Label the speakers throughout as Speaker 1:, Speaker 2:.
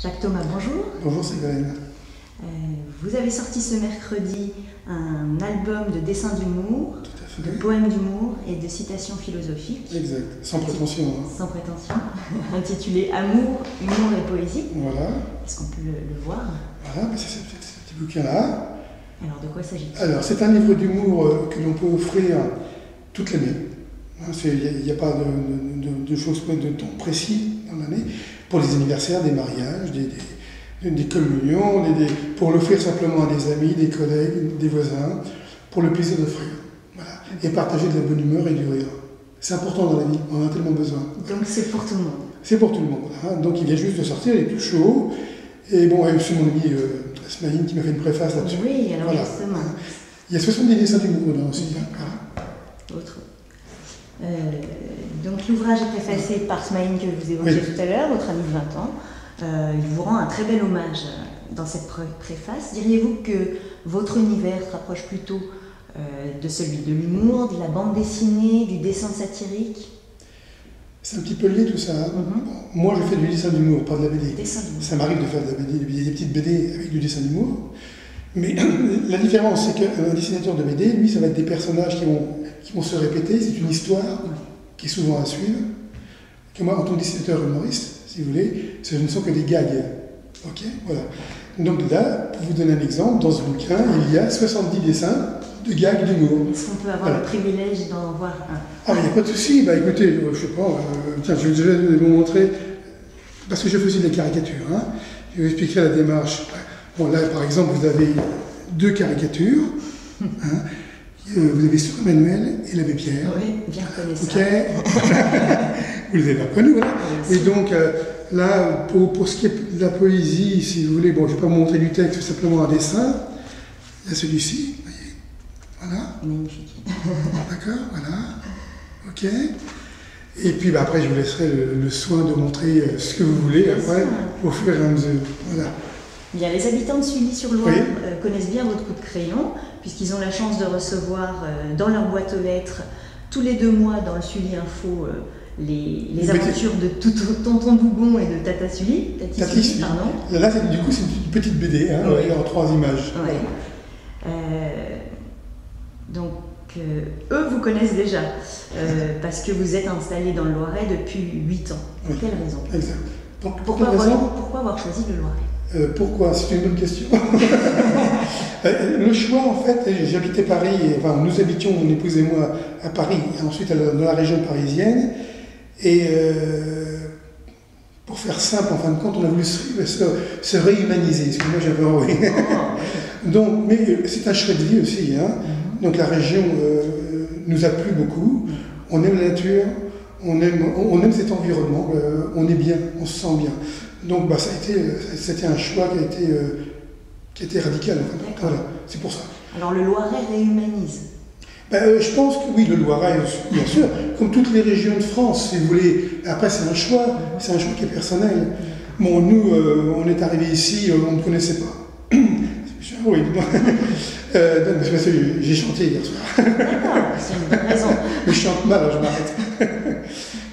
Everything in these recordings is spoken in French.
Speaker 1: Jacques Thomas, bonjour.
Speaker 2: Bonjour Ségolène.
Speaker 1: Vous avez sorti ce mercredi un album de dessins d'humour,
Speaker 2: Tout à fait.
Speaker 1: de poèmes d'humour et de citations philosophiques.
Speaker 2: Exact, sans prétention. Hein.
Speaker 1: Sans prétention, intitulé Amour, humour et poésie.
Speaker 2: Voilà.
Speaker 1: Est-ce qu'on peut le voir?
Speaker 2: Voilà, c'est ce petit bouquin-là.
Speaker 1: Alors, de quoi s'agit-il?
Speaker 2: Alors, c'est un livre d'humour que l'on peut offrir toute l'année. Il n'y a pas de choses, de temps précis dans l'année. Pour les anniversaires, des mariages, des communions, pour l'offrir simplement à des amis, des collègues, des voisins, pour le plaisir d'offrir. Voilà. Et partager de la bonne humeur et du rire. C'est important dans la vie, on en a tellement besoin.
Speaker 1: Donc c'est pour tout le monde.
Speaker 2: C'est pour tout le monde. Hein. Donc il vient juste de sortir, il est tout chaud. Et bon, c'est mon ami Smaïn qui m'a fait une préface là-dessus.
Speaker 1: Oui, alors
Speaker 2: voilà.
Speaker 1: justement.
Speaker 2: Il y a 70 dessins d'humour dedans aussi.
Speaker 1: Voilà. Autre. Donc l'ouvrage est préfacé par Smaïn que vous évoquiez tout à l'heure, votre ami de 20 ans. Il vous rend un très bel hommage dans cette préface. Diriez-vous que votre univers se rapproche plutôt de celui de l'humour, de la bande dessinée, du dessin satirique?
Speaker 2: C'est un petit peu lié tout ça. Hein. Moi je fais du dessin d'humour, pas de la BD. Ça m'arrive de faire de la BD, il y a des petites BD avec du dessin d'humour. Mais la différence, c'est qu'un dessinateur de BD, lui, ça va être des personnages qui vont se répéter, c'est une histoire qui est souvent à suivre. Que moi, en tant que dessinateur humoriste, si vous voulez, ce ne sont que des gags. Ok, voilà. Donc là, pour vous donner un exemple, dans ce bouquin, il y a 70 dessins de gags d'humour.
Speaker 1: Est-ce qu'on peut avoir le privilège d'en voir un?
Speaker 2: Ah, mais il n'y a pas de souci. Bah écoutez, je sais pas, tiens, je vais vous montrer, parce que je faisais des caricatures. Hein. Je vais vous expliquer la démarche. Bon, là, par exemple, vous avez deux caricatures. Hein. Vous avez Sœur Emmanuel et l'abbé Pierre.
Speaker 1: Oui, bien connaissable.
Speaker 2: Ok. Vous les avez bien connus, voilà. Et donc, là, pour ce qui est de la poésie, si vous voulez, bon, je ne vais pas vous montrer du texte, c'est simplement un dessin. Il y a celui-ci, vous voyez. Voilà.
Speaker 1: Magnifique.
Speaker 2: D'accord, voilà. Ok. Et puis, bah, après, je vous laisserai le soin de montrer ce que vous voulez, après, au fur et à mesure. Voilà.
Speaker 1: Bien, les habitants de Sully-sur-Loire connaissent bien votre coup de crayon, puisqu'ils ont la chance de recevoir dans leur boîte aux lettres, tous les 2 mois dans le Sully Info, les aventures de Tonton Bougon et de Tata Sully. Tati Sully, pardon.
Speaker 2: Là, du coup, c'est une petite BD, hein, en 3 images.
Speaker 1: Ouais. Donc, eux vous connaissent déjà, parce que vous êtes installés dans le Loiret depuis 8 ans. Pour quelle raison?
Speaker 2: Exact. Donc,
Speaker 1: pourquoi avoir choisi le Loiret?
Speaker 2: Pourquoi? C'est une bonne question. Le choix, en fait, j'habitais Paris, enfin, nous habitions, mon épouse et moi, à Paris, et ensuite dans la région parisienne. Et pour faire simple, en fin de compte, on a voulu se réhumaniser, parce que moi j'avais envie. Donc, mais c'est un choix de vie aussi. Hein. Donc la région nous a plu beaucoup. On aime la nature, on aime cet environnement, on est bien, on se sent bien. Donc bah, c'était un choix qui a été radical. En fait. Voilà, c'est pour ça.
Speaker 1: Alors le Loiret réhumanise?
Speaker 2: Je pense que oui, le Loiret, bien sûr, comme toutes les régions de France, si vous voulez. Après, c'est un choix qui est personnel. Bon, nous, on est arrivés ici, on ne connaissait pas. Oui, donc, j'ai chanté hier soir.
Speaker 1: D'accord, c'est une bonne raison.
Speaker 2: Mais je chante mal, alors je m'arrête.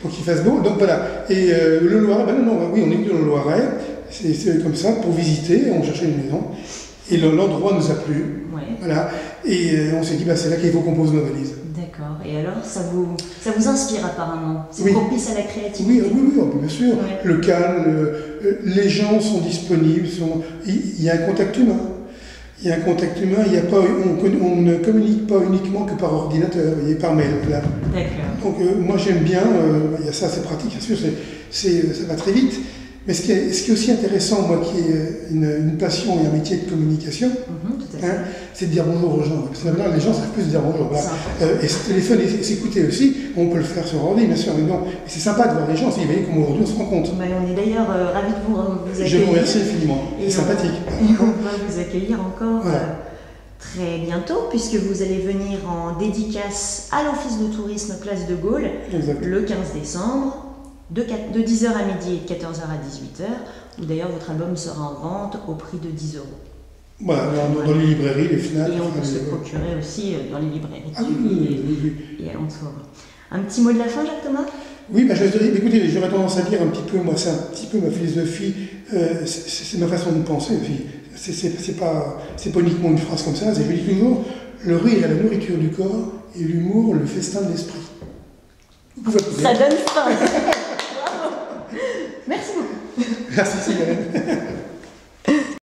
Speaker 2: Pour qu'il fasse beau. Donc voilà. Et le Loiret, oui, on est venu dans le Loiret, c'est comme ça, pour visiter, on cherchait une maison. Et l'endroit nous a plu.
Speaker 1: Ouais.
Speaker 2: Voilà. Et on s'est dit, c'est là qu'il faut qu'on pose nos valises.
Speaker 1: D'accord. Et alors, ça vous inspire apparemment? C'est propice à la créativité?
Speaker 2: Oui, bien sûr. Ouais. Le calme, les gens sont disponibles, il y a un contact humain. Il y a un contact humain, on ne communique pas uniquement que par ordinateur, et par mail. Là.
Speaker 1: D'accord.
Speaker 2: Donc moi j'aime bien, il y a ça, c'est pratique, bien sûr, ça va très vite. Mais ce qui est aussi intéressant, moi qui ai une passion et un métier de communication, c'est de dire bonjour aux gens. Parce que maintenant, les gens savent plus se dire bonjour. Voilà. Et se téléphoner et s'écouter aussi, on peut le faire sur ordi, bien sûr. Mais non, c'est sympa de voir les gens, vous voyez comme aujourd'hui on se rencontre.
Speaker 1: On est d'ailleurs ravis de vous accueillir.
Speaker 2: Je vous remercie infiniment, c'est sympathique.
Speaker 1: Et on va vous accueillir encore très bientôt, puisque vous allez venir en dédicace à l'Office de tourisme Place de Gaulle, le 15 décembre. De 10h à midi et de 14h à 18h, où d'ailleurs votre album sera en vente au prix de 10 €.
Speaker 2: Voilà, dans les librairies, les FNAC.
Speaker 1: Et on peut se procurer aussi dans les librairies et alentours. Un petit mot de la fin, Jacques Thomas?
Speaker 2: Oui, écoutez, j'aurais tendance à dire un petit peu, moi c'est un petit peu ma philosophie, c'est ma façon de penser aussi. C'est pas uniquement une phrase comme ça, c'est que je dis toujours, le rire est la nourriture du corps et l'humour le festin de l'esprit.
Speaker 1: Ça donne faim. Bravo. Merci beaucoup.
Speaker 2: Merci Sylvain.